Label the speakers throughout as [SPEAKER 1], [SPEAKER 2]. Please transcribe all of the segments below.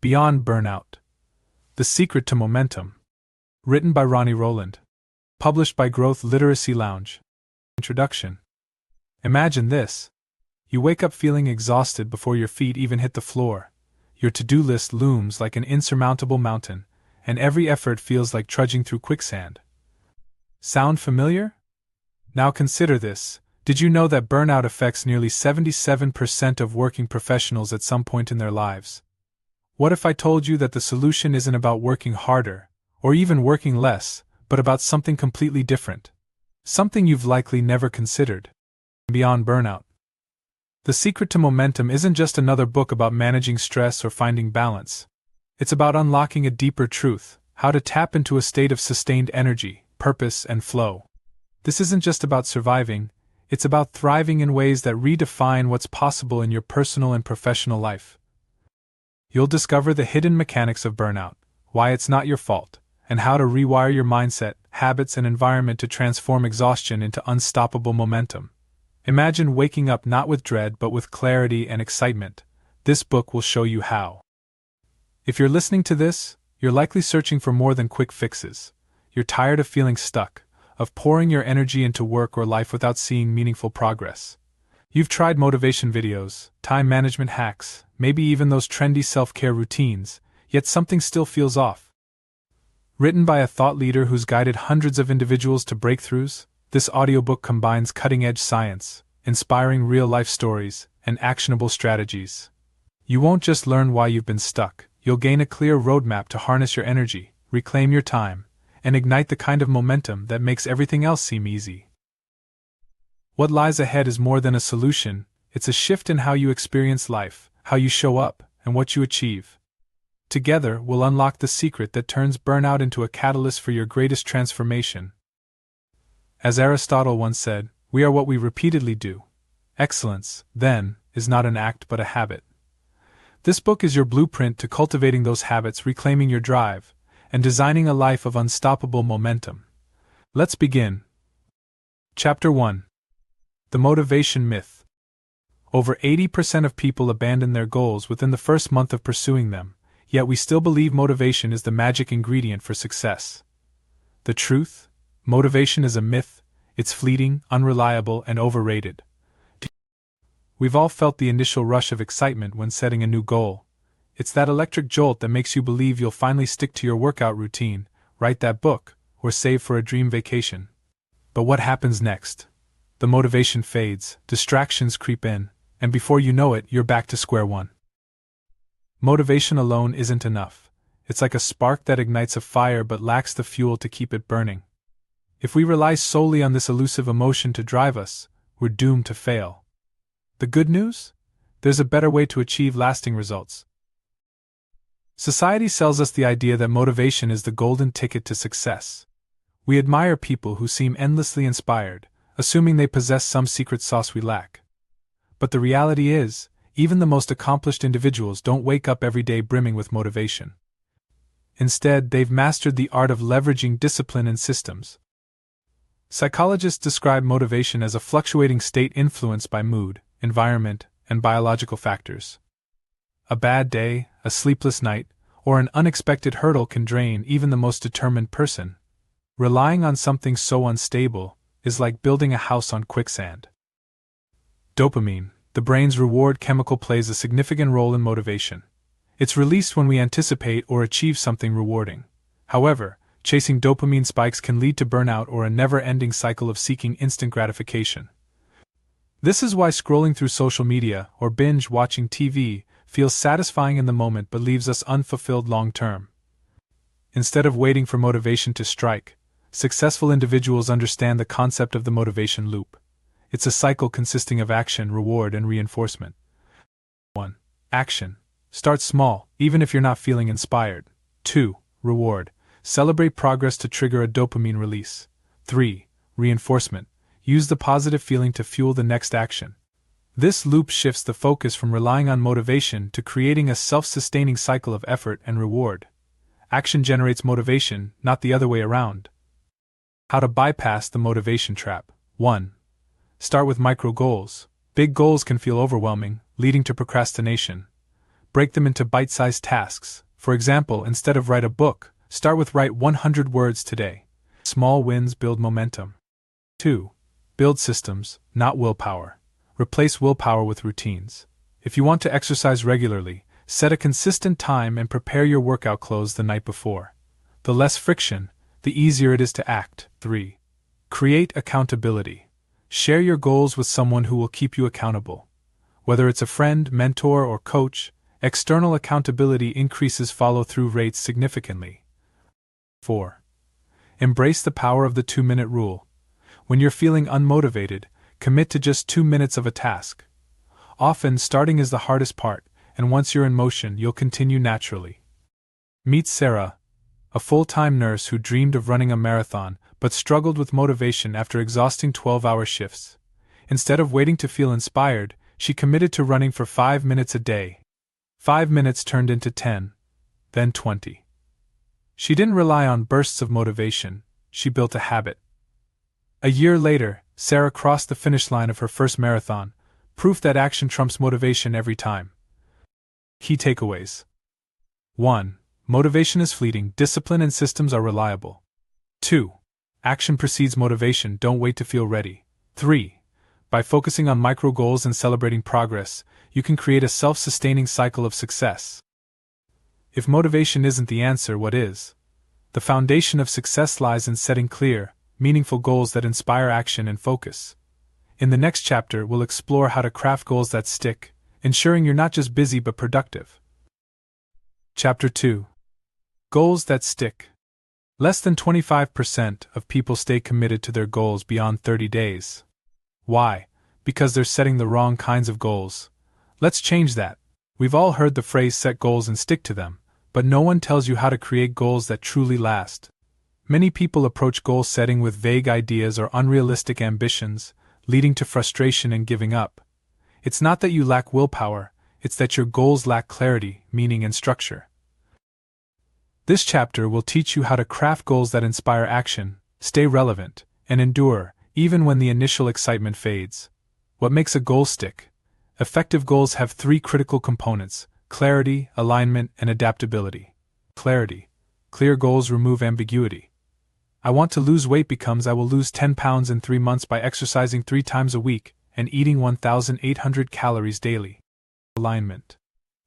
[SPEAKER 1] Beyond Burnout. The Secret to Momentum. Written by Ronnie Rowland. Published by Growth Literacy Lounge. Introduction. Imagine this. You wake up feeling exhausted before your feet even hit the floor. Your to-do list looms like an insurmountable mountain, and every effort feels like trudging through quicksand. Sound familiar? Now consider this. Did you know that burnout affects nearly 77% of working professionals at some point in their lives? What if I told you that the solution isn't about working harder, or even working less, but about something completely different? Something you've likely never considered. Beyond Burnout. The Secret to Momentum isn't just another book about managing stress or finding balance. It's about unlocking a deeper truth, how to tap into a state of sustained energy, purpose, and flow. This isn't just about surviving, it's about thriving in ways that redefine what's possible in your personal and professional life. You'll discover the hidden mechanics of burnout, why it's not your fault, and how to rewire your mindset, habits, and environment to transform exhaustion into unstoppable momentum. Imagine waking up not with dread but with clarity and excitement. This book will show you how. If you're listening to this, you're likely searching for more than quick fixes. You're tired of feeling stuck, of pouring your energy into work or life without seeing meaningful progress. You've tried motivation videos, time management hacks, maybe even those trendy self-care routines, yet something still feels off. Written by a thought leader who's guided hundreds of individuals to breakthroughs, this audiobook combines cutting-edge science, inspiring real-life stories, and actionable strategies. You won't just learn why you've been stuck, you'll gain a clear roadmap to harness your energy, reclaim your time, and ignite the kind of momentum that makes everything else seem easy. What lies ahead is more than a solution, it's a shift in how you experience life, how you show up, and what you achieve. Together, we'll unlock the secret that turns burnout into a catalyst for your greatest transformation. As Aristotle once said, we are what we repeatedly do. Excellence, then, is not an act but a habit. This book is your blueprint to cultivating those habits, reclaiming your drive, and designing a life of unstoppable momentum. Let's begin. Chapter 1. The Motivation Myth. Over 80% of people abandon their goals within the first month of pursuing them, yet we still believe motivation is the magic ingredient for success. The truth? Motivation is a myth, it's fleeting, unreliable, and overrated. We've all felt the initial rush of excitement when setting a new goal. It's that electric jolt that makes you believe you'll finally stick to your workout routine, write that book, or save for a dream vacation. But what happens next? The motivation fades, distractions creep in, and before you know it, you're back to square one. Motivation alone isn't enough. It's like a spark that ignites a fire but lacks the fuel to keep it burning. If we rely solely on this elusive emotion to drive us, we're doomed to fail. The good news? There's a better way to achieve lasting results. Society sells us the idea that motivation is the golden ticket to success. We admire people who seem endlessly inspired, assuming they possess some secret sauce we lack. But the reality is, even the most accomplished individuals don't wake up every day brimming with motivation. Instead, they've mastered the art of leveraging discipline and systems. Psychologists describe motivation as a fluctuating state influenced by mood, environment, and biological factors. A bad day, a sleepless night, or an unexpected hurdle can drain even the most determined person. Relying on something so unstable is like building a house on quicksand. Dopamine, the brain's reward chemical, plays a significant role in motivation. It's released when we anticipate or achieve something rewarding. However, chasing dopamine spikes can lead to burnout or a never-ending cycle of seeking instant gratification. This is why scrolling through social media or binge-watching TV feels satisfying in the moment but leaves us unfulfilled long-term. Instead of waiting for motivation to strike, successful individuals understand the concept of the motivation loop. It's a cycle consisting of action, reward, and reinforcement. 1. Action. Start small, even if you're not feeling inspired. 2. Reward. Celebrate progress to trigger a dopamine release. 3. Reinforcement. Use the positive feeling to fuel the next action. This loop shifts the focus from relying on motivation to creating a self-sustaining cycle of effort and reward. Action generates motivation, not the other way around. How to bypass the motivation trap. 1. Start with micro goals. Big goals can feel overwhelming, leading to procrastination. break them into bite-sized tasks. For example, instead of write a book, start with write 100 words today. Small wins build momentum. 2. Build systems, not willpower. Replace willpower with routines. If you want to exercise regularly, set a consistent time and prepare your workout clothes the night before. The less friction, the easier it is to act. 3. Create accountability. Share your goals with someone who will keep you accountable. Whether it's a friend, mentor, or coach, external accountability increases follow-through rates significantly. 4. Embrace the power of the 2-minute rule. When you're feeling unmotivated, commit to just 2 minutes of a task. Often, starting is the hardest part, and once you're in motion, you'll continue naturally. Meet Sarah, a full-time nurse who dreamed of running a marathon but struggled with motivation after exhausting 12-hour shifts. Instead of waiting to feel inspired, she committed to running for 5 minutes a day. 5 minutes turned into 10, then 20. She didn't rely on bursts of motivation, she built a habit. A year later, Sarah crossed the finish line of her first marathon, proof that action trumps motivation every time. Key takeaways. 1. Motivation is fleeting, discipline and systems are reliable. 2. Action precedes motivation, don't wait to feel ready. 3. By focusing on micro goals and celebrating progress, you can create a self-sustaining cycle of success. If motivation isn't the answer, what is? The foundation of success lies in setting clear, meaningful goals that inspire action and focus. In the next chapter, we'll explore how to craft goals that stick, ensuring you're not just busy but productive. Chapter 2. Goals that stick. Less than 25% of people stay committed to their goals beyond 30 days. Why? Because they're setting the wrong kinds of goals. Let's change that. We've all heard the phrase set goals and stick to them, but no one tells you how to create goals that truly last. Many people approach goal setting with vague ideas or unrealistic ambitions, leading to frustration and giving up. It's not that you lack willpower, it's that your goals lack clarity, meaning, and structure. This chapter will teach you how to craft goals that inspire action, stay relevant, and endure, even when the initial excitement fades. What makes a goal stick? Effective goals have 3 critical components: clarity, alignment, and adaptability. Clarity. Clear goals remove ambiguity. I want to lose weight becomes I will lose 10 pounds in 3 months by exercising 3 times a week and eating 1,800 calories daily. Alignment.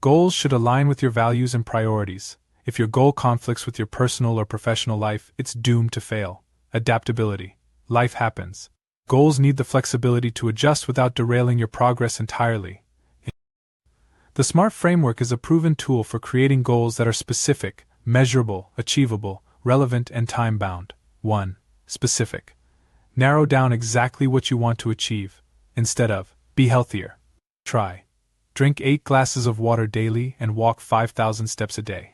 [SPEAKER 1] Goals should align with your values and priorities. If your goal conflicts with your personal or professional life, it's doomed to fail. Adaptability. Life happens. Goals need the flexibility to adjust without derailing your progress entirely. The SMART framework is a proven tool for creating goals that are specific, measurable, achievable, relevant, and time-bound. 1. Specific. Narrow down exactly what you want to achieve. Instead of, be healthier. Try. Drink 8 glasses of water daily and walk 5,000 steps a day.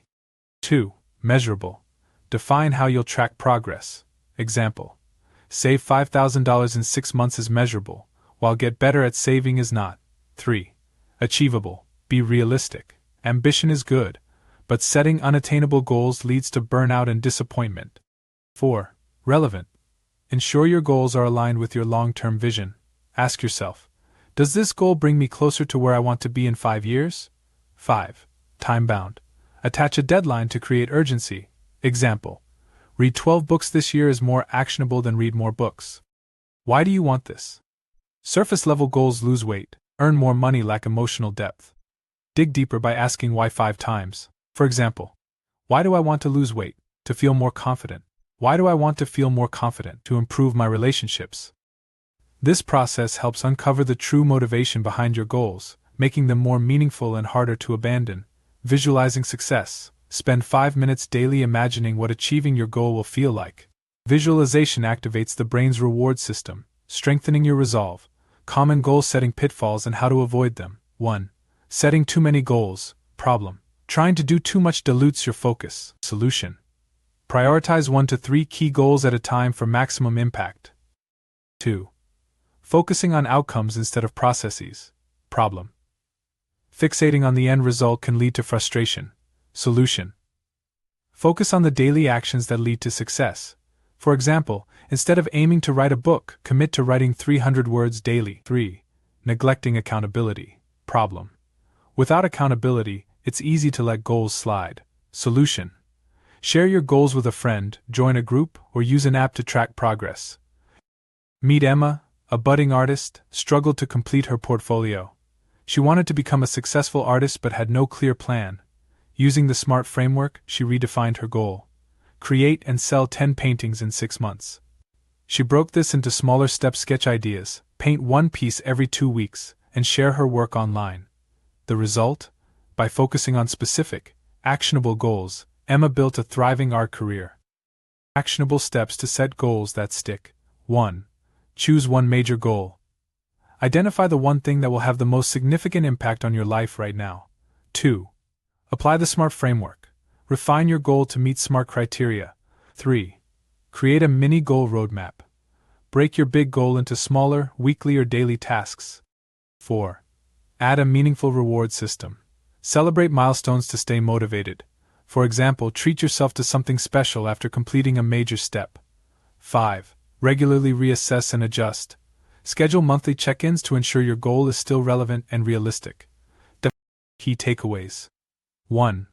[SPEAKER 1] 2. Measurable. Define how you'll track progress. Example. Save $5,000 in 6 months is measurable, while get better at saving is not. 3. Achievable. Be realistic. Ambition is good, but setting unattainable goals leads to burnout and disappointment. 4. Relevant. Ensure your goals are aligned with your long-term vision. Ask yourself, does this goal bring me closer to where I want to be in 5 years? 5. Time-bound. Attach a deadline to create urgency. Example. Read 12 books this year is more actionable than read more books. Why do you want this? Surface-level goals lose weight, earn more money, lack emotional depth. Dig deeper by asking why 5 times. For example, why do I want to lose weight? To feel more confident. Why do I want to feel more confident? To improve my relationships. This process helps uncover the true motivation behind your goals, making them more meaningful and harder to abandon. Visualizing success. Spend 5 minutes daily imagining what achieving your goal will feel like. Visualization activates the brain's reward system, strengthening your resolve. Common goal-setting pitfalls and how to avoid them. 1. Setting too many goals. Problem. Trying to do too much dilutes your focus. Solution. Prioritize 1 to 3 key goals at a time for maximum impact. 2. Focusing on outcomes instead of processes. Problem. Fixating on the end result can lead to frustration. Solution. Focus on the daily actions that lead to success. For example, instead of aiming to write a book, commit to writing 300 words daily. 3. Neglecting accountability. Problem. Without accountability, it's easy to let goals slide. Solution: share your goals with a friend, join a group, or use an app to track progress. Meet Emma, a budding artist, struggled to complete her portfolio. She wanted to become a successful artist but had no clear plan. Using the SMART framework, she redefined her goal: create and sell 10 paintings in 6 months. She broke this into smaller step sketch ideas, paint one piece every 2 weeks, and share her work online. The result? By focusing on specific, actionable goals, Emma built a thriving art career. Actionable steps to set goals that stick. 1. Choose one major goal. Identify the one thing that will have the most significant impact on your life right now. 2. Apply the SMART framework. Refine your goal to meet SMART criteria. 3. Create a mini goal roadmap. Break your big goal into smaller, weekly or daily tasks. 4. Add a meaningful reward system. Celebrate milestones to stay motivated. For example, treat yourself to something special after completing a major step. 5. Regularly reassess and adjust. Schedule monthly check-ins to ensure your goal is still relevant and realistic. Key takeaways. 1.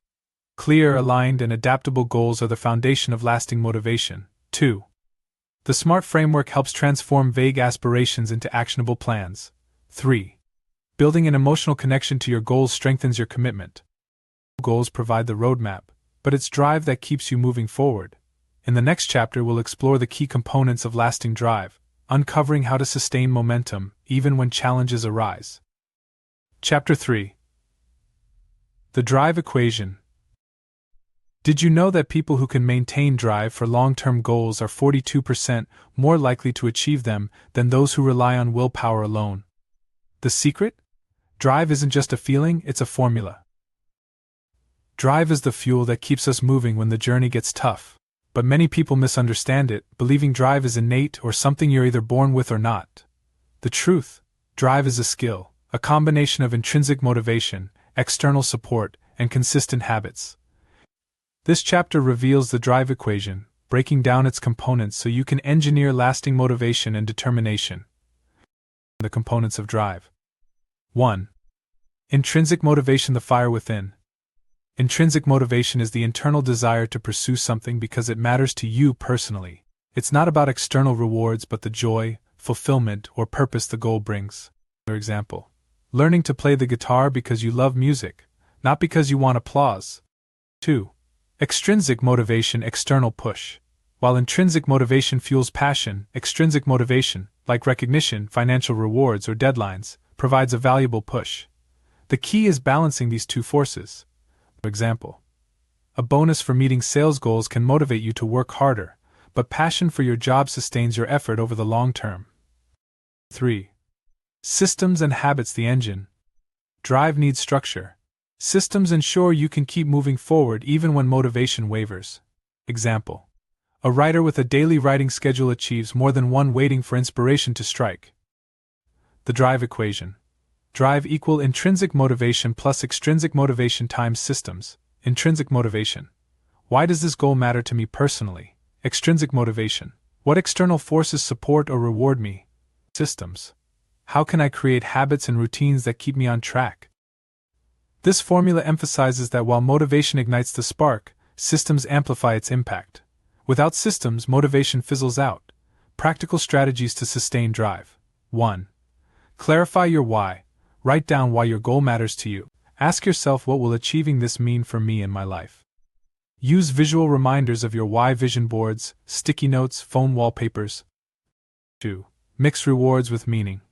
[SPEAKER 1] Clear, aligned, and adaptable goals are the foundation of lasting motivation. 2. The SMART framework helps transform vague aspirations into actionable plans. 3. Building an emotional connection to your goals strengthens your commitment. Goals provide the roadmap, but it's drive that keeps you moving forward. In the next chapter, we'll explore the key components of lasting drive, uncovering how to sustain momentum even when challenges arise. Chapter 3. The Drive Equation. Did you know that people who can maintain drive for long-term goals are 42% more likely to achieve them than those who rely on willpower alone? The secret? Drive isn't just a feeling, it's a formula. Drive is the fuel that keeps us moving when the journey gets tough. But many people misunderstand it, believing drive is innate or something you're either born with or not. The truth: drive is a skill, a combination of intrinsic motivation, external support, and consistent habits. This chapter reveals the drive equation, breaking down its components so you can engineer lasting motivation and determination. The components of drive. 1. Intrinsic motivation, the fire within. Intrinsic motivation is the internal desire to pursue something because it matters to you personally. It's not about external rewards but the joy, fulfillment, or purpose the goal brings. For example, learning to play the guitar because you love music, not because you want applause. 2. Extrinsic motivation, external push. While intrinsic motivation fuels passion, extrinsic motivation, like recognition, financial rewards, or deadlines, provides a valuable push. The key is balancing these two forces. For example, a bonus for meeting sales goals can motivate you to work harder, but passion for your job sustains your effort over the long term. 3. Systems and habits, the engine. Drive needs structure. Systems ensure you can keep moving forward even when motivation wavers. Example: a writer with a daily writing schedule achieves more than one waiting for inspiration to strike. The drive equation. Drive equal intrinsic motivation plus extrinsic motivation times systems. Intrinsic motivation: why does this goal matter to me personally? Extrinsic motivation: what external forces support or reward me? Systems: how can I create habits and routines that keep me on track? This formula emphasizes that while motivation ignites the spark, systems amplify its impact. Without systems, motivation fizzles out. Practical strategies to sustain drive. 1. Clarify your why. Write down why your goal matters to you. Ask yourself, what will achieving this mean for me in my life? Use visual reminders of your why: vision boards, sticky notes, phone wallpapers. 2. Mix rewards with meaning.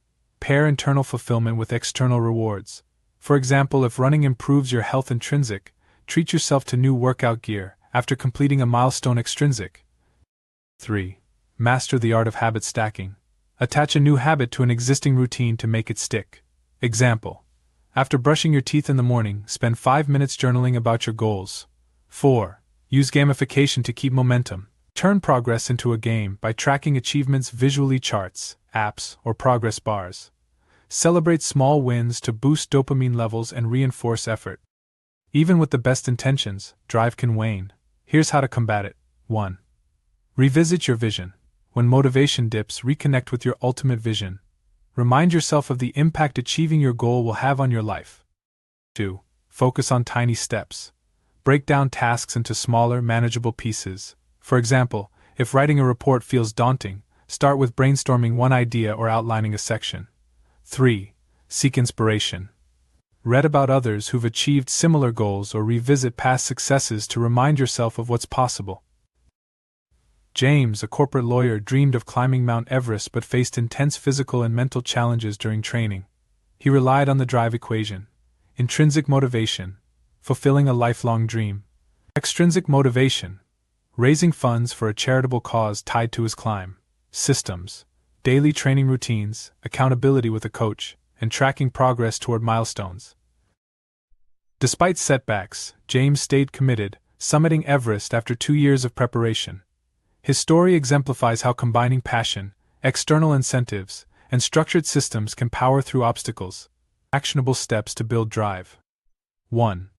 [SPEAKER 1] Pair internal fulfillment with external rewards. For example, if running improves your health, intrinsic, treat yourself to new workout gear after completing a milestone, extrinsic. 3. Master the art of habit stacking. Attach a new habit to an existing routine to make it stick. Example: after brushing your teeth in the morning, spend 5 minutes journaling about your goals. 4. Use gamification to keep momentum. Turn progress into a game by tracking achievements visually: charts, apps, or progress bars. Celebrate small wins to boost dopamine levels and reinforce effort. Even with the best intentions, drive can wane. Here's how to combat it. 1. Revisit your vision. When motivation dips, reconnect with your ultimate vision. Remind yourself of the impact achieving your goal will have on your life. 2. Focus on tiny steps. Break down tasks into smaller, manageable pieces. For example, if writing a report feels daunting, start with brainstorming one idea or outlining a section. 3. Seek inspiration. Read about others who've achieved similar goals or revisit past successes to remind yourself of what's possible. James, a corporate lawyer, dreamed of climbing Mount Everest but faced intense physical and mental challenges during training. He relied on the drive equation: intrinsic motivation, fulfilling a lifelong dream; extrinsic motivation, raising funds for a charitable cause tied to his climb; systems, daily training routines, accountability with a coach, and tracking progress toward milestones. Despite setbacks, James stayed committed, summiting Everest after 2 years of preparation. His story exemplifies how combining passion, external incentives, and structured systems can power through obstacles. Actionable steps to build drive. 1.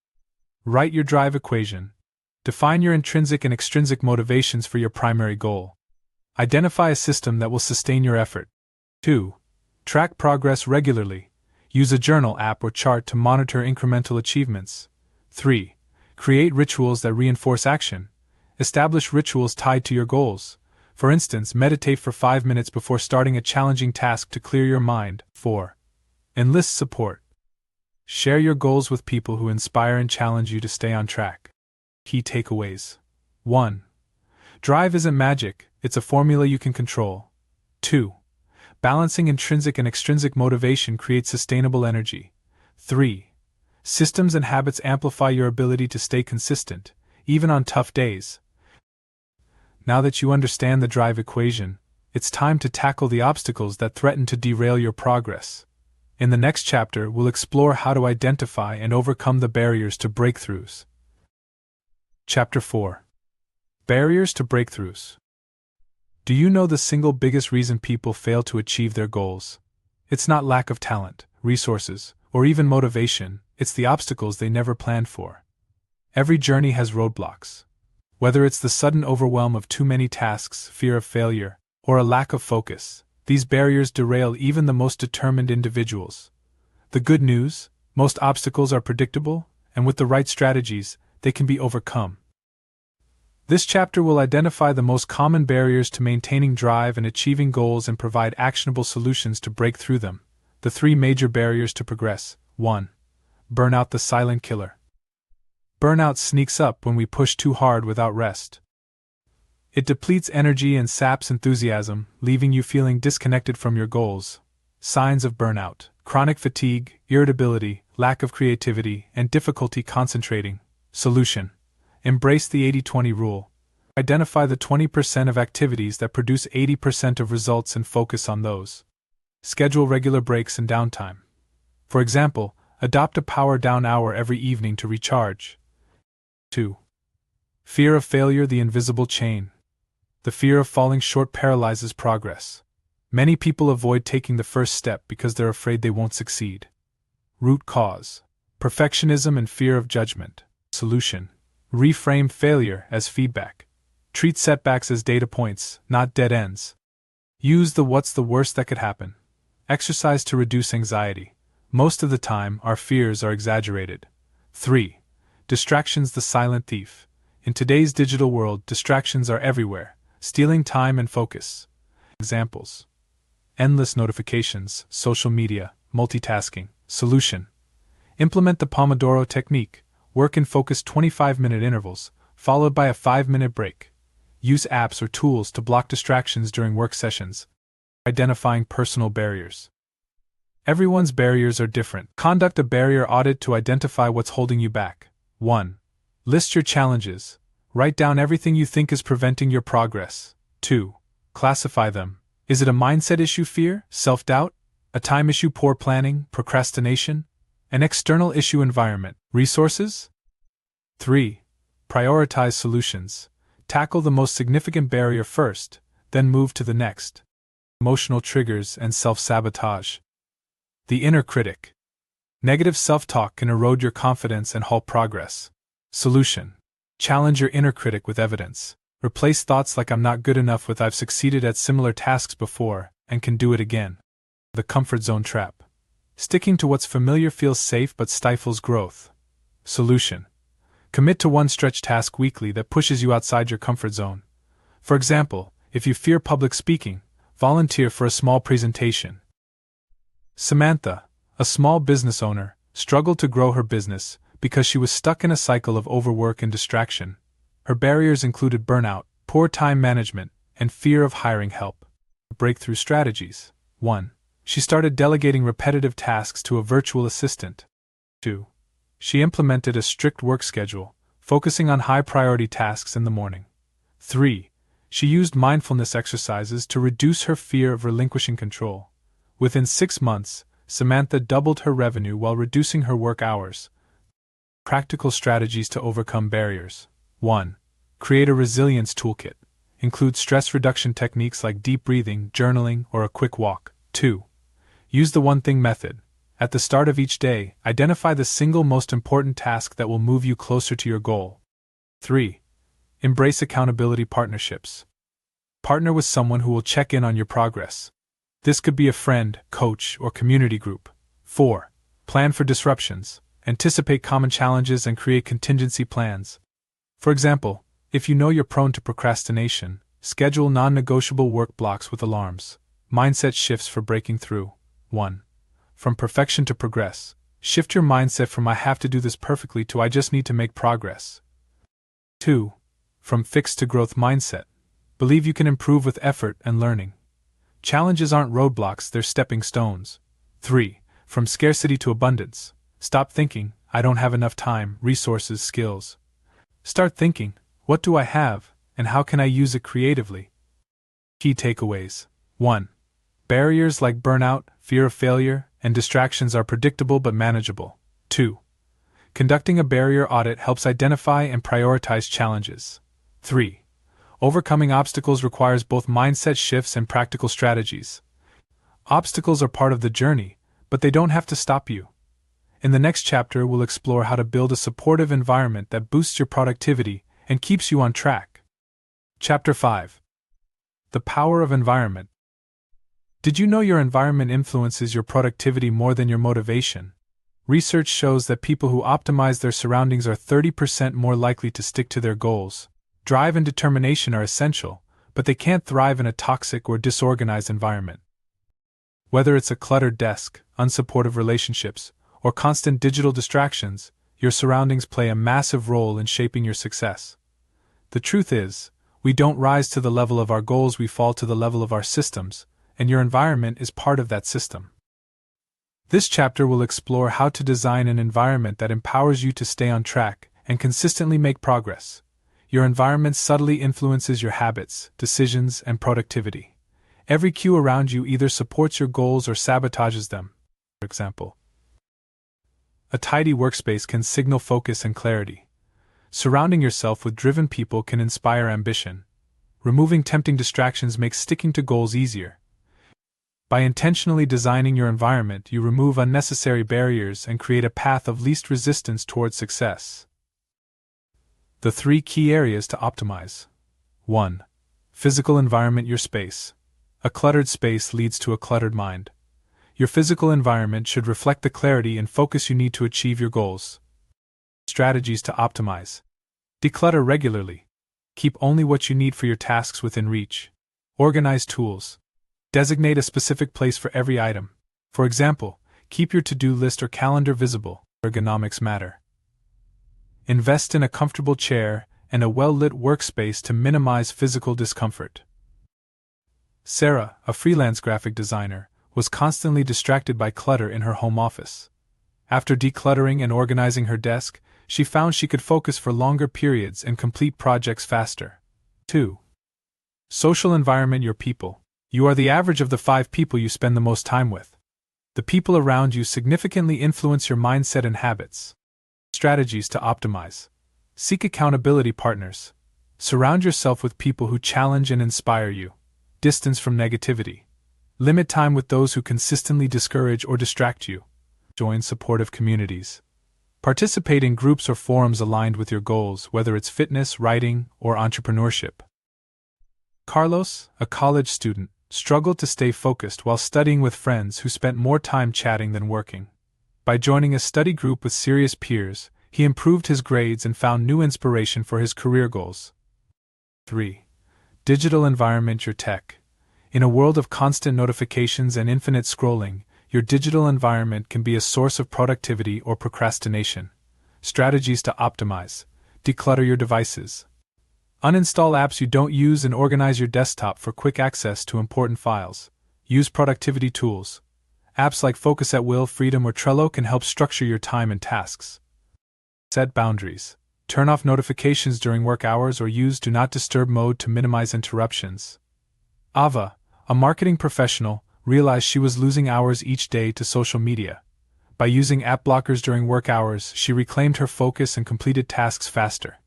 [SPEAKER 1] Write your drive equation. Define your intrinsic and extrinsic motivations for your primary goal. Identify a system that will sustain your effort. 2. Track progress regularly. Use a journal, app, or chart to monitor incremental achievements. 3. Create rituals that reinforce action. Establish rituals tied to your goals. For instance, meditate for 5 minutes before starting a challenging task to clear your mind. 4. Enlist support. Share your goals with people who inspire and challenge you to stay on track. Key takeaways. 1. Drive isn't magic, it's a formula you can control. 2. Balancing intrinsic and extrinsic motivation creates sustainable energy. 3. Systems and habits amplify your ability to stay consistent, even on tough days. Now that you understand the drive equation, it's time to tackle the obstacles that threaten to derail your progress. In the next chapter, we'll explore how to identify and overcome the barriers to breakthroughs. Chapter 4. Barriers to breakthroughs. Do you know the single biggest reason people fail to achieve their goals? It's not lack of talent, resources, or even motivation, it's the obstacles they never planned for. Every journey has roadblocks. Whether it's the sudden overwhelm of too many tasks, fear of failure, or a lack of focus, these barriers derail even the most determined individuals. The good news: most obstacles are predictable, and with the right strategies, they can be overcome. This chapter will identify the most common barriers to maintaining drive and achieving goals and provide actionable solutions to break through them. The 3 major barriers to progress. 1. Burnout, the silent killer. Burnout sneaks up when we push too hard without rest. It depletes energy and saps enthusiasm, leaving you feeling disconnected from your goals. Signs of burnout: chronic fatigue, irritability, lack of creativity, and difficulty concentrating. Solution: embrace the 80-20 rule. Identify the 20% of activities that produce 80% of results and focus on those. Schedule regular breaks and downtime. For example, adopt a power down hour every evening to recharge. 2. Fear of failure, the invisible chain. The fear of falling short paralyzes progress. Many people avoid taking the first step because they're afraid they won't succeed. Root cause: perfectionism and fear of judgment. Solution: reframe failure as feedback. Treat setbacks as data points, not dead ends. Use the "what's the worst that could happen" exercise to reduce anxiety. Most of the time, our fears are exaggerated. 3. Distractions, the silent thief. In today's digital world, distractions are everywhere, stealing time and focus. Examples: endless notifications, social media, multitasking. Solution: implement the Pomodoro technique. Work in focused 25-minute intervals, followed by a 5-minute break. Use apps or tools to block distractions during work sessions. Identifying personal barriers. Everyone's barriers are different. Conduct a barrier audit to identify what's holding you back. 1. List your challenges. Write down everything you think is preventing your progress. 2. Classify them. Is it a mindset issue, fear, self-doubt? A time issue, poor planning, procrastination? An external issue, environment, resources? 3. Prioritize solutions. Tackle the most significant barrier first, then move to the next. Emotional triggers and self-sabotage. The inner critic. Negative self-talk can erode your confidence and halt progress. Solution: challenge your inner critic with evidence. Replace thoughts like "I'm not good enough" with "I've succeeded at similar tasks before and can do it again." The comfort zone trap. Sticking to what's familiar feels safe but stifles growth. Solution: commit to one stretch task weekly that pushes you outside your comfort zone. For example, if you fear public speaking, volunteer for a small presentation. Samantha, a small business owner, struggled to grow her business because she was stuck in a cycle of overwork and distraction. Her barriers included burnout, poor time management, and fear of hiring help. Breakthrough strategies. 1. She started delegating repetitive tasks to a virtual assistant. 2. She implemented a strict work schedule, focusing on high-priority tasks in the morning. 3. She used mindfulness exercises to reduce her fear of relinquishing control. Within 6 months, Samantha doubled her revenue while reducing her work hours. Practical strategies to overcome barriers. 1. Create a resilience toolkit. Include stress reduction techniques like deep breathing, journaling, or a quick walk. 2. Use the one thing method. At the start of each day, identify the single most important task that will move you closer to your goal. 3. Embrace accountability partnerships. Partner with someone who will check in on your progress. This could be a friend, coach, or community group. 4. Plan for disruptions. Anticipate common challenges and create contingency plans. For example, if you know you're prone to procrastination, schedule non-negotiable work blocks with alarms. Mindset shifts for breaking through. 1. From perfection to progress. Shift your mindset from I have to do this perfectly to I just need to make progress. 2. From fixed to growth mindset. Believe you can improve with effort and learning. Challenges aren't roadblocks, they're stepping stones. 3. From scarcity to abundance. Stop thinking, I don't have enough time, resources, skills. Start thinking, what do I have, and how can I use it creatively? Key takeaways. 1. Barriers like burnout, fear of failure, and distractions are predictable but manageable. 2. Conducting a barrier audit helps identify and prioritize challenges. 3. Overcoming obstacles requires both mindset shifts and practical strategies. Obstacles are part of the journey, but they don't have to stop you. In the next chapter, we'll explore how to build a supportive environment that boosts your productivity and keeps you on track. Chapter 5. The Power of Environment. Did you know your environment influences your productivity more than your motivation? Research shows that people who optimize their surroundings are 30% more likely to stick to their goals. Drive and determination are essential, but they can't thrive in a toxic or disorganized environment. Whether it's a cluttered desk, unsupportive relationships, or constant digital distractions, your surroundings play a massive role in shaping your success. The truth is, we don't rise to the level of our goals, we fall to the level of our systems, and your environment is part of that system. This chapter will explore how to design an environment that empowers you to stay on track and consistently make progress. Your environment subtly influences your habits, decisions, and productivity. Every cue around you either supports your goals or sabotages them. For example, a tidy workspace can signal focus and clarity. Surrounding yourself with driven people can inspire ambition. Removing tempting distractions makes sticking to goals easier. By intentionally designing your environment, you remove unnecessary barriers and create a path of least resistance towards success. The 3 key areas to optimize. 1. Physical environment, your space. A cluttered space leads to a cluttered mind. Your physical environment should reflect the clarity and focus you need to achieve your goals. Strategies to optimize. Declutter regularly. Keep only what you need for your tasks within reach. Organize tools. Designate a specific place for every item. For example, keep your to-do list or calendar visible. Ergonomics matter. Invest in a comfortable chair and a well-lit workspace to minimize physical discomfort. Sarah, a freelance graphic designer, was constantly distracted by clutter in her home office. After decluttering and organizing her desk, she found she could focus for longer periods and complete projects faster. 2. Social environment, your people. You are the average of the 5 people you spend the most time with. The people around you significantly influence your mindset and habits. Strategies to optimize. Seek accountability partners. Surround yourself with people who challenge and inspire you. Distance from negativity. Limit time with those who consistently discourage or distract you. Join supportive communities. Participate in groups or forums aligned with your goals, whether it's fitness, writing, or entrepreneurship. Carlos, a college student, struggled to stay focused while studying with friends who spent more time chatting than working. By joining a study group with serious peers, He improved his grades and found new inspiration for his career goals. 3. Digital environment. Your tech. In a world of constant notifications and infinite scrolling, your digital environment can be a source of productivity or procrastination. Strategies to optimize. Declutter your devices. Uninstall apps you don't use and organize your desktop for quick access to important files. Use productivity tools. Apps like Focus at Will, Freedom, or Trello can help structure your time and tasks. Set boundaries. Turn off notifications during work hours or use Do Not Disturb mode to minimize interruptions. Ava, a marketing professional, realized she was losing hours each day to social media. By using app blockers during work hours, she reclaimed her focus and completed tasks faster.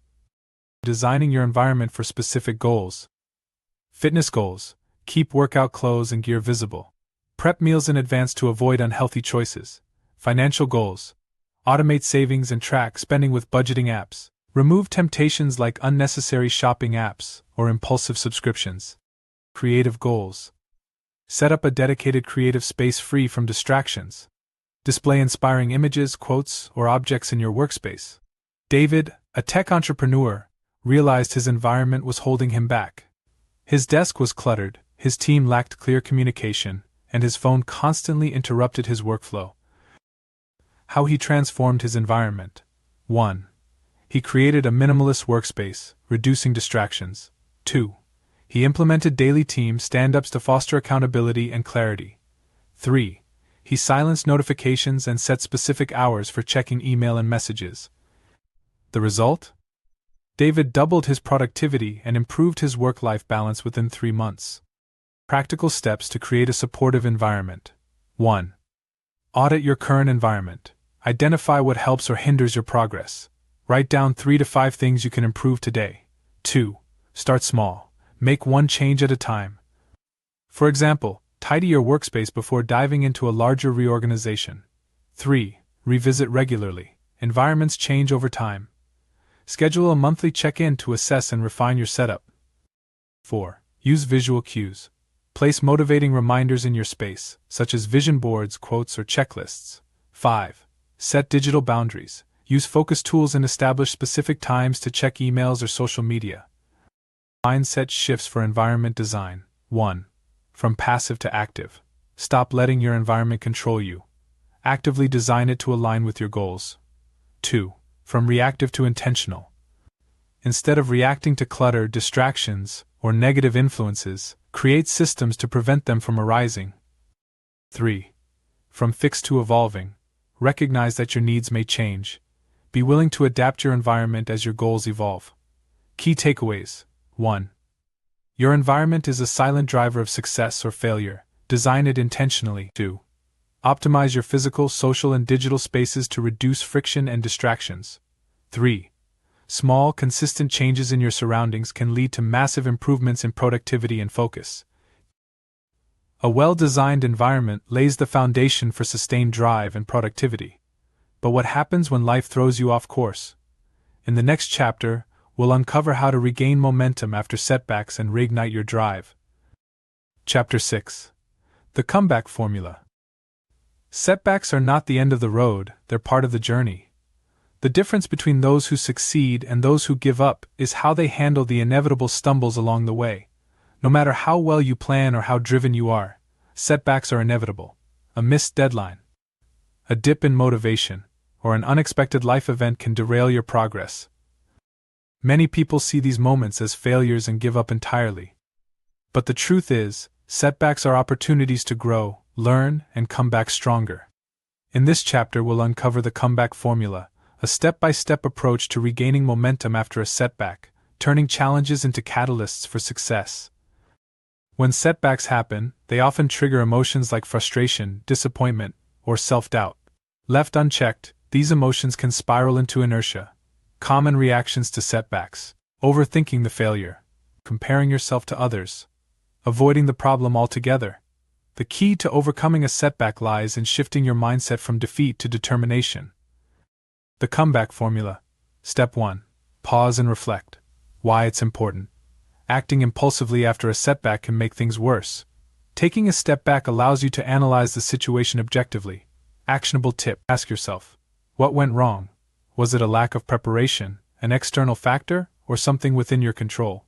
[SPEAKER 1] Designing your environment for specific goals. Fitness goals. Keep workout clothes and gear visible. Prep meals in advance to avoid unhealthy choices. Financial goals. Automate savings and track spending with budgeting apps. Remove temptations like unnecessary shopping apps or impulsive subscriptions. Creative goals. Set up a dedicated creative space free from distractions. Display inspiring images, quotes, or objects in your workspace. David, a tech entrepreneur, realized his environment was holding him back. His desk was cluttered, his team lacked clear communication, and his phone constantly interrupted his workflow. How he transformed his environment. 1. He created a minimalist workspace, reducing distractions. 2. He implemented daily team stand-ups to foster accountability and clarity. 3. He silenced notifications and set specific hours for checking email and messages. The result? David doubled his productivity and improved his work-life balance within 3 months. Practical steps to create a supportive environment. 1. Audit your current environment. Identify what helps or hinders your progress. Write down 3 to 5 things you can improve today. 2. Start small. Make one change at a time. For example, tidy your workspace before diving into a larger reorganization. 3. Revisit regularly. Environments change over time. Schedule a monthly check-in to assess and refine your setup. 4. Use visual cues. Place motivating reminders in your space, such as vision boards, quotes, or checklists. 5. Set digital boundaries. Use focus tools and establish specific times to check emails or social media. Mindset shifts for environment design. 1. From passive to active. Stop letting your environment control you. Actively design it to align with your goals. 2. From reactive to intentional. Instead of reacting to clutter, distractions, or negative influences, create systems to prevent them from arising. 3. From fixed to evolving. Recognize that your needs may change. Be willing to adapt your environment as your goals evolve. Key takeaways. 1. Your environment is a silent driver of success or failure. Design it intentionally. 2. Optimize your physical, social, and digital spaces to reduce friction and distractions. 3. Small, consistent changes in your surroundings can lead to massive improvements in productivity and focus. A well-designed environment lays the foundation for sustained drive and productivity. But what happens when life throws you off course? In the next chapter, we'll uncover how to regain momentum after setbacks and reignite your drive. Chapter 6. The Comeback Formula. Setbacks are not the end of the road, they're part of the journey. The difference between those who succeed and those who give up is how they handle the inevitable stumbles along the way. No matter how well you plan or how driven you are, setbacks are inevitable. A missed deadline, a dip in motivation, or an unexpected life event can derail your progress. Many people see these moments as failures and give up entirely. But the truth is, setbacks are opportunities to grow, learn, and come back stronger. In this chapter, we'll uncover the comeback formula, a step-by-step approach to regaining momentum after a setback, turning challenges into catalysts for success. When setbacks happen, they often trigger emotions like frustration, disappointment, or self-doubt. Left unchecked, these emotions can spiral into inertia. Common reactions to setbacks: overthinking the failure, comparing yourself to others, avoiding the problem altogether. The key to overcoming a setback lies in shifting your mindset from defeat to determination. The comeback formula. Step 1. Pause and reflect. Why it's important. Acting impulsively after a setback can make things worse. Taking a step back allows you to analyze the situation objectively. Actionable tip: ask yourself, what went wrong? Was it a lack of preparation, an external factor, or something within your control?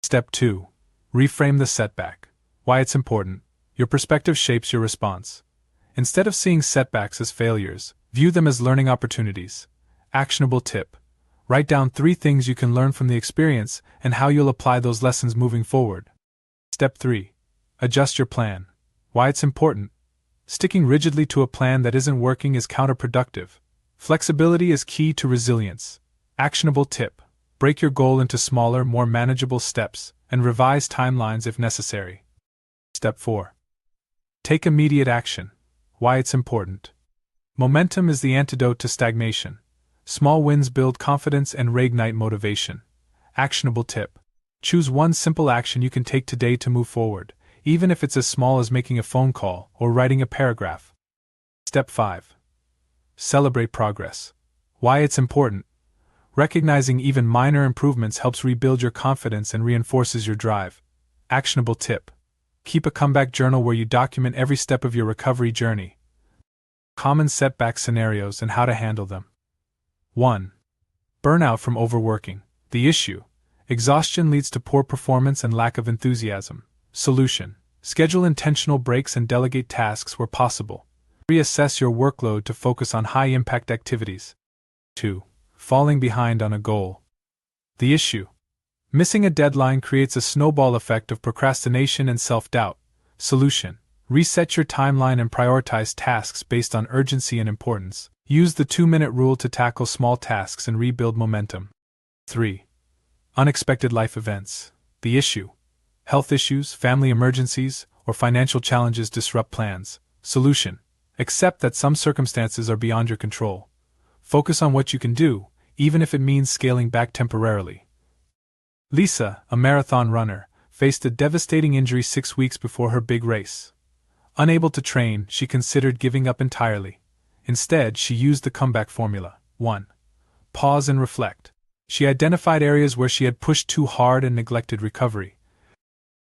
[SPEAKER 1] Step 2. Reframe the setback. Why it's important. Your perspective shapes your response. Instead of seeing setbacks as failures, view them as learning opportunities. Actionable tip. Write down 3 things you can learn from the experience and how you'll apply those lessons moving forward. Step 3. Adjust your plan. Why it's important. Sticking rigidly to a plan that isn't working is counterproductive. Flexibility is key to resilience. Actionable tip. Break your goal into smaller, more manageable steps, and revise timelines if necessary. Step 4. Take immediate action. Why it's important. Momentum is the antidote to stagnation. Small wins build confidence and reignite motivation. Actionable tip. Choose one simple action you can take today to move forward, even if it's as small as making a phone call or writing a paragraph. Step 5. Celebrate progress. Why it's important. Recognizing even minor improvements helps rebuild your confidence and reinforces your drive. Actionable tip. Keep a comeback journal where you document every step of your recovery journey. Common setback scenarios and how to handle them. 1. Burnout from overworking. The issue. Exhaustion leads to poor performance and lack of enthusiasm. Solution. Schedule intentional breaks and delegate tasks where possible. Reassess your workload to focus on high-impact activities. 2. Falling behind on a goal. The issue. Missing a deadline creates a snowball effect of procrastination and self-doubt. Solution. Reset your timeline and prioritize tasks based on urgency and importance. Use the 2-minute rule to tackle small tasks and rebuild momentum. 3. Unexpected life events. The issue. Health issues, family emergencies, or financial challenges disrupt plans. Solution. Accept that some circumstances are beyond your control. Focus on what you can do, even if it means scaling back temporarily. Lisa, a marathon runner, faced a devastating injury 6 weeks before her big race. Unable to train, she considered giving up entirely. Instead, she used the comeback formula. 1. Pause and reflect. She identified areas where she had pushed too hard and neglected recovery.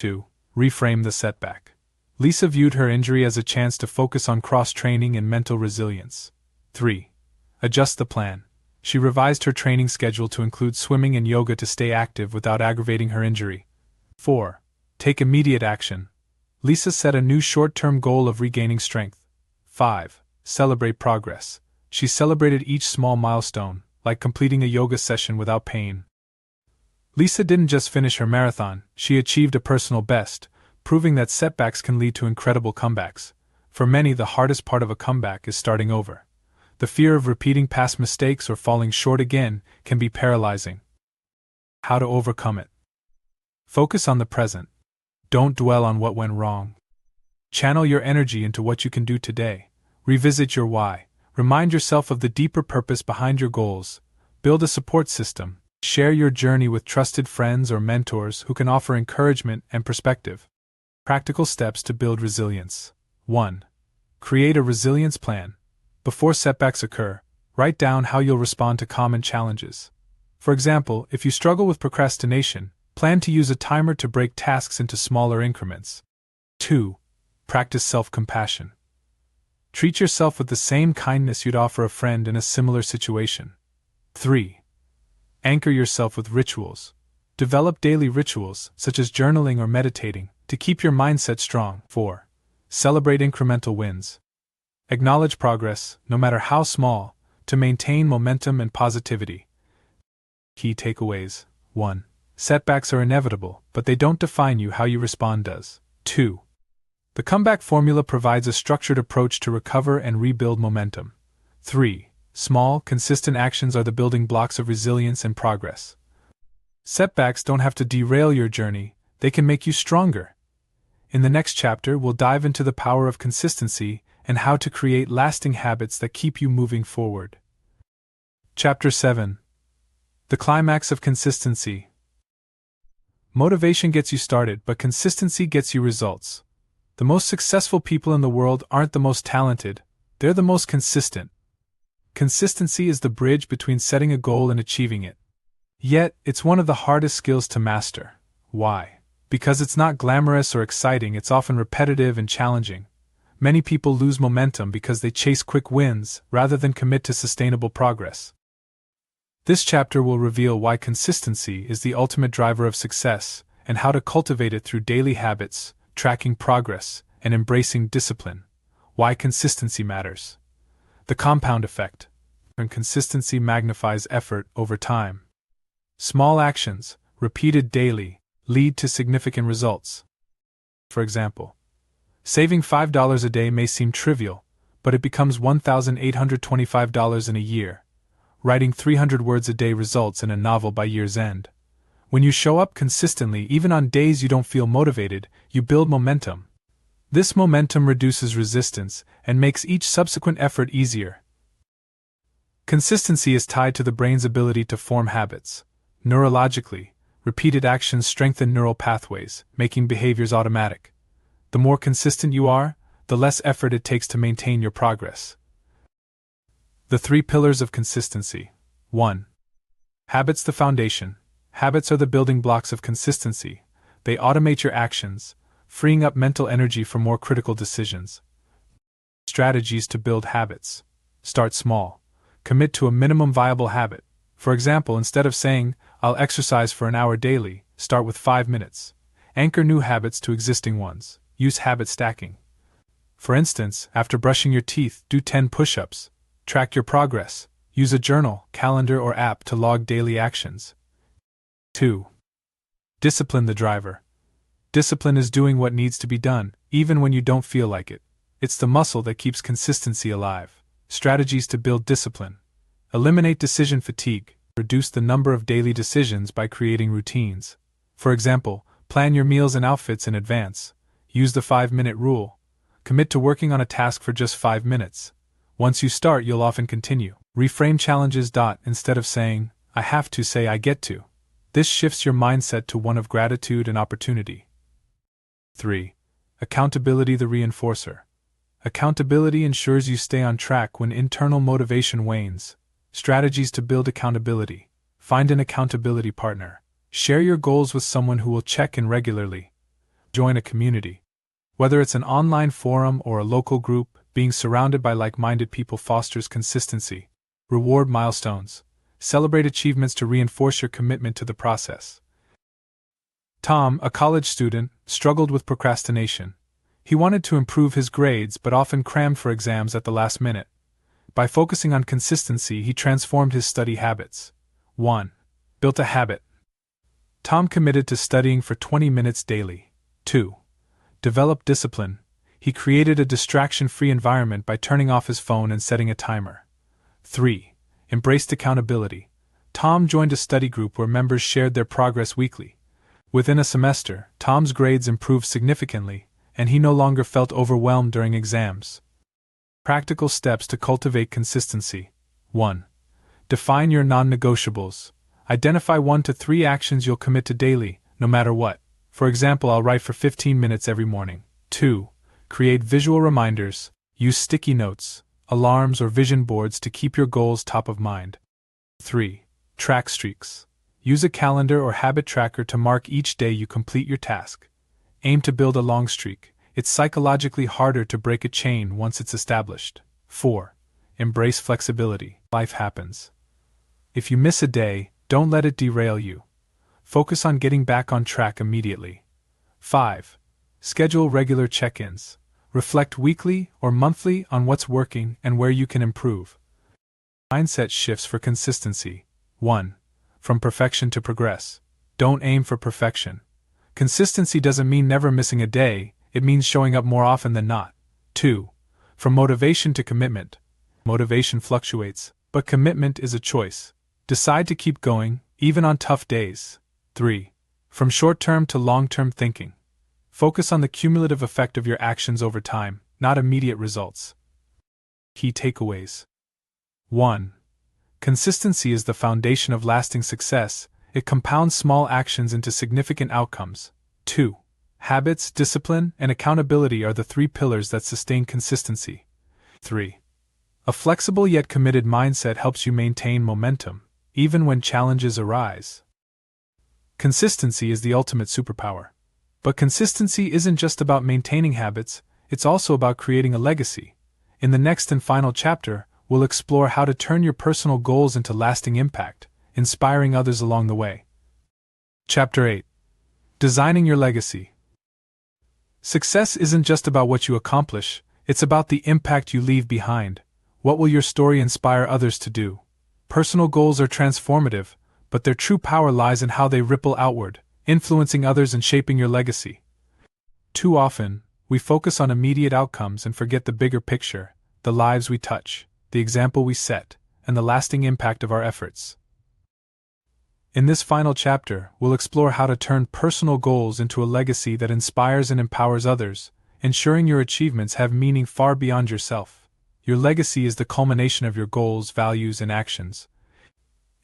[SPEAKER 1] 2. Reframe the setback. Lisa viewed her injury as a chance to focus on cross-training and mental resilience. 3. Adjust the plan. She revised her training schedule to include swimming and yoga to stay active without aggravating her injury. 4. Take immediate action. Lisa set a new short-term goal of regaining strength. 5. Celebrate progress. She celebrated each small milestone, like completing a yoga session without pain. Lisa didn't just finish her marathon, she achieved a personal best, proving that setbacks can lead to incredible comebacks. For many, the hardest part of a comeback is starting over. The fear of repeating past mistakes or falling short again can be paralyzing. How to overcome it. Focus on the present. Don't dwell on what went wrong. Channel your energy into what you can do today. Revisit your why. Remind yourself of the deeper purpose behind your goals. Build a support system. Share your journey with trusted friends or mentors who can offer encouragement and perspective. Practical steps to build resilience. 1. Create a resilience plan. Before setbacks occur, write down how you'll respond to common challenges. For example, if you struggle with procrastination, plan to use a timer to break tasks into smaller increments. 2. Practice self-compassion. Treat yourself with the same kindness you'd offer a friend in a similar situation. 3. Anchor yourself with rituals. Develop daily rituals, such as journaling or meditating, to keep your mindset strong. 4. Celebrate incremental wins. Acknowledge progress, no matter how small, to maintain momentum and positivity. Key takeaways. 1. Setbacks are inevitable, but they don't define you. How you respond does. 2. The comeback formula provides a structured approach to recover and rebuild momentum. 3. Small, consistent actions are the building blocks of resilience and progress. Setbacks don't have to derail your journey, they can make you stronger. In the next chapter, we'll dive into the power of consistency and how to create lasting habits that keep you moving forward. Chapter 7. The Climax of Consistency. Motivation gets you started, but consistency gets you results. The most successful people in the world aren't the most talented, they're the most consistent. Consistency is the bridge between setting a goal and achieving it. Yet, it's one of the hardest skills to master. Why? Because it's not glamorous or exciting, it's often repetitive and challenging. Many people lose momentum because they chase quick wins rather than commit to sustainable progress. This chapter will reveal why consistency is the ultimate driver of success and how to cultivate it through daily habits, tracking progress, and embracing discipline. Why consistency matters. The compound effect. And consistency magnifies effort over time. Small actions, repeated daily, lead to significant results. For example, saving $5 a day may seem trivial, but it becomes $1,825 in a year. Writing 300 words a day results in a novel by year's end. When you show up consistently, even on days you don't feel motivated, you build momentum. This momentum reduces resistance and makes each subsequent effort easier. Consistency is tied to the brain's ability to form habits. Neurologically, repeated actions strengthen neural pathways, making behaviors automatic. The more consistent you are, the less effort it takes to maintain your progress. The 3 pillars of consistency. 1. Habits, the foundation. Habits are the building blocks of consistency. They automate your actions, freeing up mental energy for more critical decisions. Strategies to build habits. Start small. Commit to a minimum viable habit. For example, instead of saying, "I'll exercise for an hour daily," start with 5 minutes. Anchor new habits to existing ones. Use habit stacking. For instance, after brushing your teeth, do 10 push-ups. Track your progress. Use a journal, calendar, or app to log daily actions. 2. Discipline, the driver. Discipline is doing what needs to be done, even when you don't feel like it. It's the muscle that keeps consistency alive. Strategies to build discipline. Eliminate decision fatigue. Reduce the number of daily decisions by creating routines. For example, plan your meals and outfits in advance. Use the 5-minute rule. Commit to working on a task for just 5 minutes. Once you start, you'll often continue. Reframe challenges. Instead of saying, "I have to," say, "I get to." This shifts your mindset to one of gratitude and opportunity. 3. Accountability, the reinforcer. Accountability ensures you stay on track when internal motivation wanes. Strategies to build accountability. Find an accountability partner. Share your goals with someone who will check in regularly. Join a community. Whether it's an online forum or a local group, being surrounded by like-minded people fosters consistency. Reward milestones. Celebrate achievements to reinforce your commitment to the process. Tom, a college student, struggled with procrastination. He wanted to improve his grades but often crammed for exams at the last minute. By focusing on consistency, he transformed his study habits. 1. Built a habit. Tom committed to studying for 20 minutes daily. 2. Developed discipline. He created a distraction-free environment by turning off his phone and setting a timer. 3. Embraced accountability. Tom joined a study group where members shared their progress weekly. Within a semester, Tom's grades improved significantly, and he no longer felt overwhelmed during exams. Practical steps to cultivate consistency. 1. Define your non-negotiables. Identify 1 to 3 actions you'll commit to daily, no matter what. For example, I'll write for 15 minutes every morning. 2. Create visual reminders. Use sticky notes, alarms, or vision boards to keep your goals top of mind. 3. Track streaks. Use a calendar or habit tracker to mark each day you complete your task. Aim to build a long streak. It's psychologically harder to break a chain once it's established. 4. Embrace flexibility. Life happens. If you miss a day, don't let it derail you. Focus on getting back on track immediately. 5. Schedule regular check-ins. Reflect weekly or monthly on what's working and where you can improve. Mindset shifts for consistency. 1. From perfection to progress. Don't aim for perfection. Consistency doesn't mean never missing a day, it means showing up more often than not. 2. From motivation to commitment. Motivation fluctuates, but commitment is a choice. Decide to keep going, even on tough days. 3. From short-term to long-term thinking. Focus on the cumulative effect of your actions over time, not immediate results. Key takeaways. 1. Consistency is the foundation of lasting success. It compounds small actions into significant outcomes. 2. Habits, discipline, and accountability are the 3 pillars that sustain consistency. 3. A flexible yet committed mindset helps you maintain momentum, even when challenges arise. Consistency is the ultimate superpower. But consistency isn't just about maintaining habits, it's also about creating a legacy. In the next and final chapter, we'll explore how to turn your personal goals into lasting impact, inspiring others along the way. Chapter 8. Designing Your Legacy. Success isn't just about what you accomplish, it's about the impact you leave behind. What will your story inspire others to do? Personal goals are transformative, but their true power lies in how they ripple outward, influencing others and shaping your legacy. Too often, we focus on immediate outcomes and forget the bigger picture, the lives we touch, the example we set, and the lasting impact of our efforts. In this final chapter, we'll explore how to turn personal goals into a legacy that inspires and empowers others, ensuring your achievements have meaning far beyond yourself. Your legacy is the culmination of your goals, values, and actions.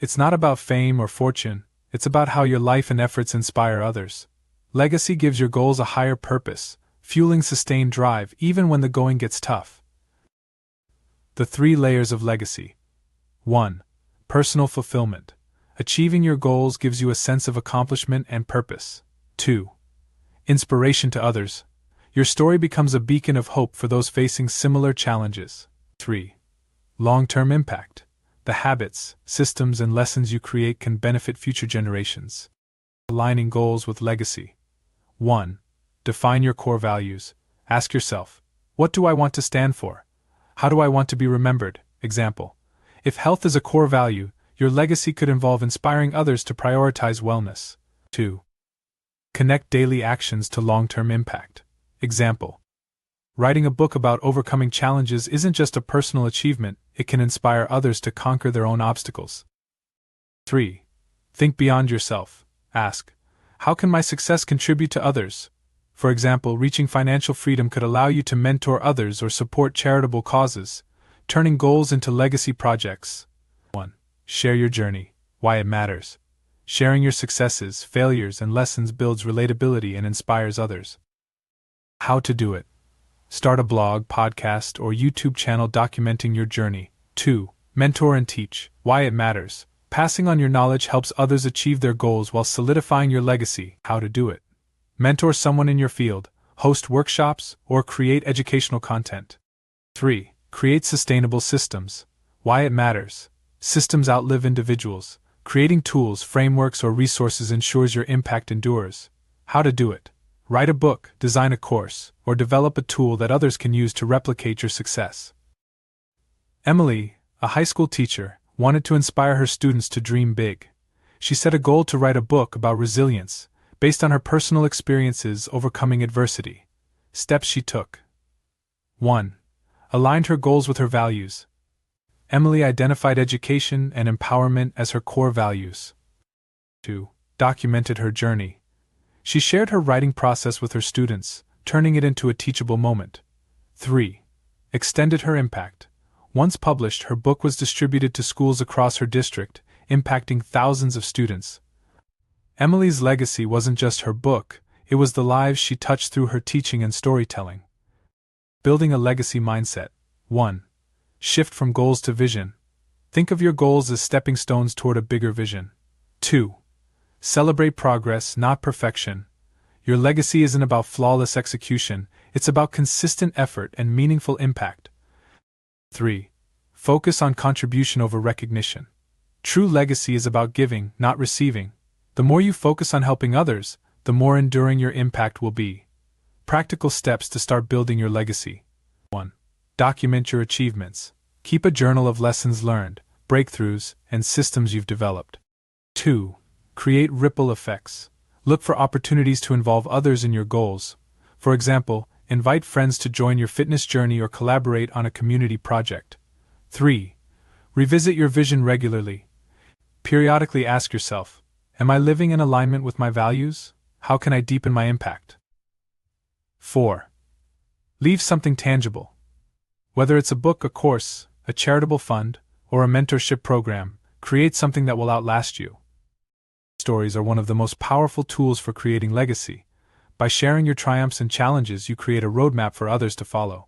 [SPEAKER 1] It's not about fame or fortune, it's about how your life and efforts inspire others. Legacy gives your goals a higher purpose, fueling sustained drive even when the going gets tough. The 3 layers of legacy. 1. Personal fulfillment. Achieving your goals gives you a sense of accomplishment and purpose. 2. Inspiration to others. Your story becomes a beacon of hope for those facing similar challenges. 3. Long-term impact. The habits, systems, and lessons you create can benefit future generations. Aligning goals with legacy. 1. Define your core values. Ask yourself, what do I want to stand for? How do I want to be remembered? Example. If health is a core value, your legacy could involve inspiring others to prioritize wellness. 2. Connect daily actions to long-term impact. Example. Writing a book about overcoming challenges isn't just a personal achievement, it can inspire others to conquer their own obstacles. 3. Think beyond yourself. Ask, how can my success contribute to others? For example, reaching financial freedom could allow you to mentor others or support charitable causes, turning goals into legacy projects. 1. Share your journey, why it matters. Sharing your successes, failures, and lessons builds relatability and inspires others. How to do it. Start a blog, podcast, or YouTube channel documenting your journey. 2. Mentor and teach, why it matters. Passing on your knowledge helps others achieve their goals while solidifying your legacy. How to do it. Mentor someone in your field, host workshops, or create educational content. 3. Create sustainable systems, why it matters. Systems outlive individuals. Creating tools, frameworks, or resources ensures your impact endures. How to do it. Write a book, design a course, or develop a tool that others can use to replicate your success. Emily, a high school teacher, wanted to inspire her students to dream big. She set a goal to write a book about resilience, based on her personal experiences overcoming adversity. Steps she took. 1. Aligned her goals with her values. Emily identified education and empowerment as her core values. 2. Documented her journey. She shared her writing process with her students, turning it into a teachable moment. 3. Extended her impact. Once published, her book was distributed to schools across her district, impacting thousands of students. Emily's legacy wasn't just her book, it was the lives she touched through her teaching and storytelling. Building a legacy mindset. 1. Shift from goals to vision. Think of your goals as stepping stones toward a bigger vision. 2. Celebrate progress, not perfection. Your legacy isn't about flawless execution, it's about consistent effort and meaningful impact. 3. Focus on contribution over recognition. True legacy is about giving, not receiving. The more you focus on helping others, the more enduring your impact will be. Practical steps to start building your legacy. 1. Document your achievements. Keep a journal of lessons learned, breakthroughs, and systems you've developed. 2. Create ripple effects. Look for opportunities to involve others in your goals. For example, invite friends to join your fitness journey or collaborate on a community project. 3. Revisit your vision regularly. Periodically ask yourself, am I living in alignment with my values? How can I deepen my impact? 4. Leave something tangible. Whether it's a book, a course, a charitable fund, or a mentorship program, create something that will outlast you. Stories are one of the most powerful tools for creating legacy. By sharing your triumphs and challenges, you create a roadmap for others to follow.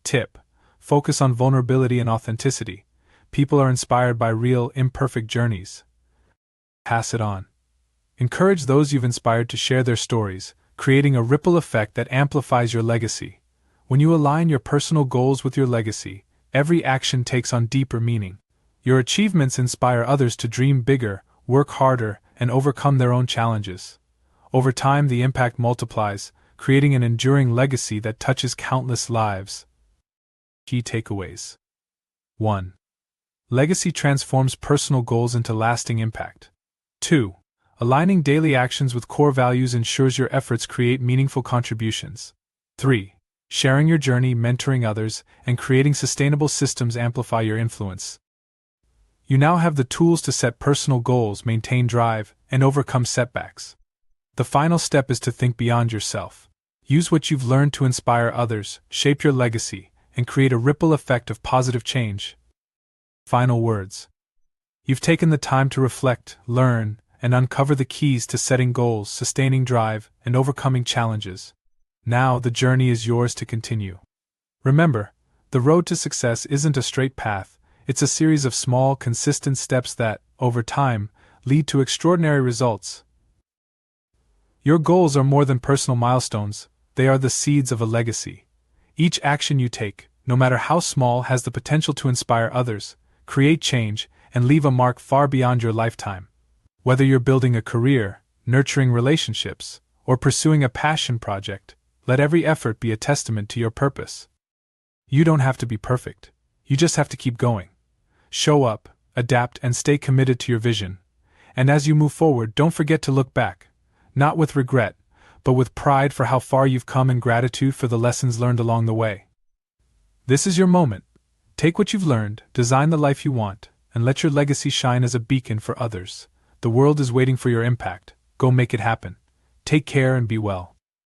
[SPEAKER 1] Tip: focus on vulnerability and authenticity. People are inspired by real, imperfect journeys. Pass it on. Encourage those you've inspired to share their stories, creating a ripple effect that amplifies your legacy. When you align your personal goals with your legacy, every action takes on deeper meaning. Your achievements inspire others to dream bigger, work harder, and overcome their own challenges. Over time, the impact multiplies, creating an enduring legacy that touches countless lives. Key takeaways. 1. Legacy transforms personal goals into lasting impact. 2. Aligning daily actions with core values ensures your efforts create meaningful contributions. 3. Sharing your journey, mentoring others, and creating sustainable systems amplify your influence. You now have the tools to set personal goals, maintain drive, and overcome setbacks. The final step is to think beyond yourself. Use what you've learned to inspire others, shape your legacy, and create a ripple effect of positive change. Final words. You've taken the time to reflect, learn, and uncover the keys to setting goals, sustaining drive, and overcoming challenges. Now the journey is yours to continue. Remember, the road to success isn't a straight path, it's a series of small, consistent steps that, over time, lead to extraordinary results. Your goals are more than personal milestones, they are the seeds of a legacy. Each action you take, no matter how small, has the potential to inspire others, create change, and leave a mark far beyond your lifetime. Whether you're building a career, nurturing relationships, or pursuing a passion project, let every effort be a testament to your purpose. You don't have to be perfect, you just have to keep going. Show up, adapt, and stay committed to your vision. And as you move forward, don't forget to look back, not with regret, but with pride for how far you've come and gratitude for the lessons learned along the way. This is your moment. Take what you've learned, design the life you want, and let your legacy shine as a beacon for others. The world is waiting for your impact. Go make it happen. Take care and be well.